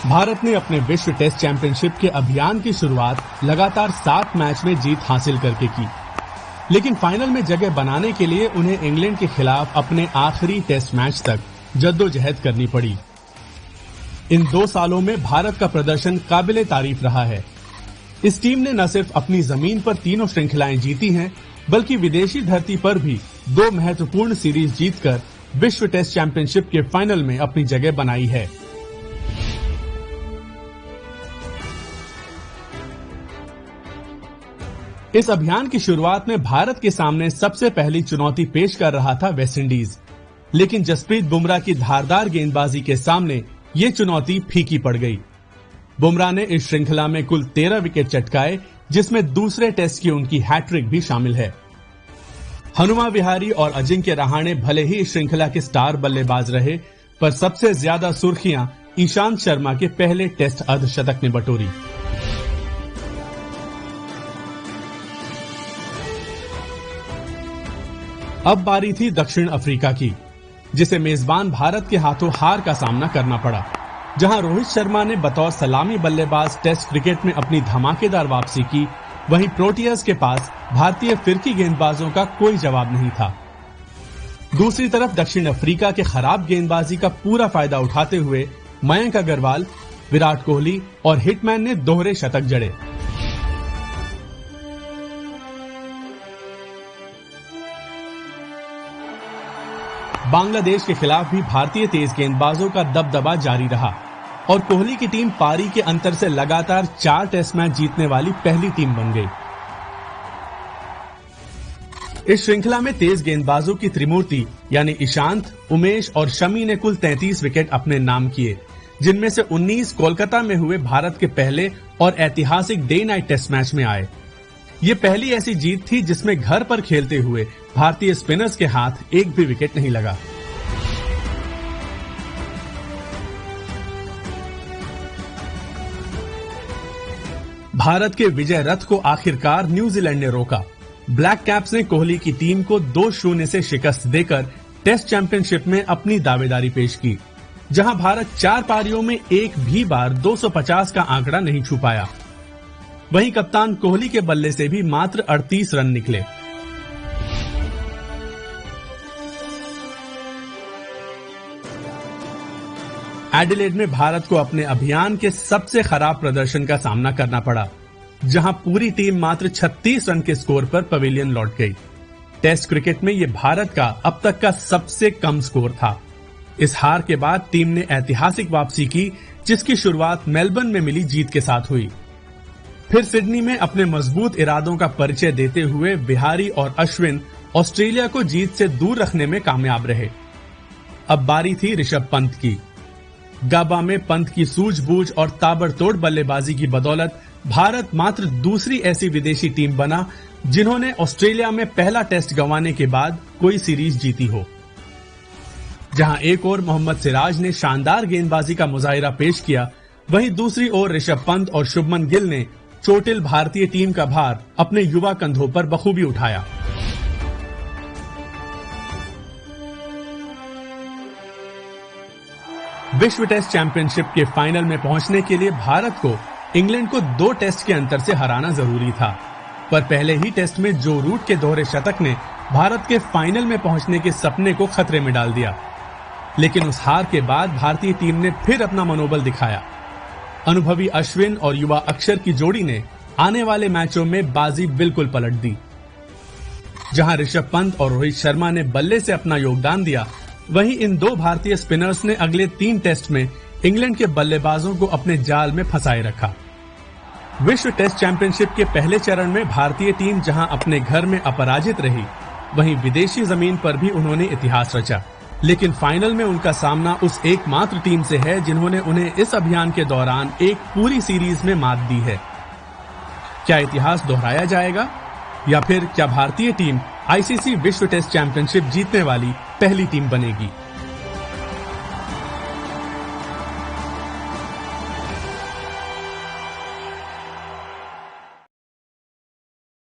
भारत ने अपने विश्व टेस्ट चैंपियनशिप के अभियान की शुरुआत लगातार 7 मैच में जीत हासिल करके की, लेकिन फाइनल में जगह बनाने के लिए उन्हें इंग्लैंड के खिलाफ अपने आखिरी टेस्ट मैच तक जद्दोजहद करनी पड़ी। इन 2 सालों में भारत का प्रदर्शन काबिले तारीफ रहा है। इस टीम ने न सिर्फ अपनी जमीन पर तीनों श्रृंखलाएं जीती हैं, बल्कि विदेशी धरती पर भी 2 महत्वपूर्ण सीरीज जीतकर विश्व टेस्ट चैंपियनशिप के फाइनल में अपनी जगह बनाई है। इस अभियान की शुरुआत में भारत के सामने सबसे पहली चुनौती पेश कर रहा था वेस्टइंडीज, लेकिन जसप्रीत बुमराह की धारदार गेंदबाजी के सामने ये चुनौती फीकी पड़ गई। बुमराह ने इस श्रृंखला में कुल 13 विकेट चटकाए, जिसमें दूसरे टेस्ट की उनकी हैट्रिक भी शामिल है। हनुमा विहारी और अजिंक्य रहाणे भले ही इस श्रृंखला के स्टार बल्लेबाज रहे, पर सबसे ज्यादा सुर्खियां ईशांत शर्मा के पहले टेस्ट अर्धशतक ने बटोरी। अब बारी थी दक्षिण अफ्रीका की, जिसे मेजबान भारत के हाथों हार का सामना करना पड़ा। जहां रोहित शर्मा ने बतौर सलामी बल्लेबाज टेस्ट क्रिकेट में अपनी धमाकेदार वापसी की, वहीं प्रोटियर्स के पास भारतीय फिरकी गेंदबाजों का कोई जवाब नहीं था। दूसरी तरफ दक्षिण अफ्रीका के खराब गेंदबाजी का पूरा फायदा उठाते हुए मयंक अग्रवाल, विराट कोहली और हिटमैन ने दोहरे शतक जड़े। बांग्लादेश के खिलाफ भी भारतीय तेज गेंदबाजों का दबदबा जारी रहा और कोहली की टीम पारी के अंतर से लगातार 4 टेस्ट मैच जीतने वाली पहली टीम बन गई। इस श्रृंखला में तेज गेंदबाजों की त्रिमूर्ति यानी ईशांत, उमेश और शमी ने कुल 33 विकेट अपने नाम किए, जिनमें से 19 कोलकाता में हुए भारत के पहले और ऐतिहासिक डे नाइट टेस्ट मैच में आए। ये पहली ऐसी जीत थी जिसमें घर पर खेलते हुए भारतीय स्पिनर्स के हाथ एक भी विकेट नहीं लगा। भारत के विजय रथ को आखिरकार न्यूजीलैंड ने रोका। ब्लैक कैप्स ने कोहली की टीम को 2-0 से शिकस्त देकर टेस्ट चैंपियनशिप में अपनी दावेदारी पेश की, जहां भारत 4 पारियों में एक भी बार 250 का आंकड़ा नहीं छू पाया। वहीं कप्तान कोहली के बल्ले से भी मात्र 38 रन निकले। एडिलेड में भारत को अपने अभियान के सबसे खराब प्रदर्शन का सामना करना पड़ा, जहां पूरी टीम मात्र 36 रन के स्कोर पर पवेलियन लौट गई। टेस्ट क्रिकेट में यह भारत का अब तक का सबसे कम स्कोर था। इस हार के बाद टीम ने ऐतिहासिक वापसी की, जिसकी शुरुआत मेलबर्न में मिली जीत के साथ हुई। फिर सिडनी में अपने मजबूत इरादों का परिचय देते हुए बिहारी और अश्विन ऑस्ट्रेलिया को जीत से दूर रखने में कामयाब रहे। अब बारी थी ऋषभ पंत की। गाबा में पंत की सूझबूझ और ताबड़तोड़ बल्लेबाजी की बदौलत भारत मात्र दूसरी ऐसी विदेशी टीम बना जिन्होंने ऑस्ट्रेलिया में पहला टेस्ट गंवाने के बाद कोई सीरीज जीती हो। जहां एक ओर मोहम्मद सिराज ने शानदार गेंदबाजी का मुजाहिरा पेश किया, वहीं दूसरी ओर ऋषभ पंत और शुभमन गिल ने चोटिल भारतीय टीम का भार अपने युवा कंधों पर बखूबी उठाया। विश्व टेस्ट चैंपियनशिप के फाइनल में पहुंचने के लिए भारत को इंग्लैंड को 2 टेस्ट के अंतर से हराना जरूरी था, पर पहले ही टेस्ट में जो रूट के दोहरे शतक ने भारत के फाइनल में पहुंचने के सपने को खतरे में डाल दिया। लेकिन उस हार के बाद भारतीय टीम ने फिर अपना मनोबल दिखाया। अनुभवी अश्विन और युवा अक्षर की जोड़ी ने आने वाले मैचों में बाजी बिल्कुल पलट दी। जहां ऋषभ पंत और रोहित शर्मा ने बल्ले से अपना योगदान दिया, वहीं इन 2 भारतीय स्पिनर्स ने अगले 3 टेस्ट में इंग्लैंड के बल्लेबाजों को अपने जाल में फंसाए रखा। विश्व टेस्ट चैंपियनशिप के पहले चरण में भारतीय टीम जहां अपने घर में अपराजित रही, वहीं विदेशी जमीन पर भी उन्होंने इतिहास रचा। लेकिन फाइनल में उनका सामना उस एकमात्र टीम से है जिन्होंने उन्हें इस अभियान के दौरान एक पूरी सीरीज में मात दी है। क्या इतिहास दोहराया जाएगा या फिर क्या भारतीय टीम आईसीसी विश्व टेस्ट चैंपियनशिप जीतने वाली पहली टीम बनेगी?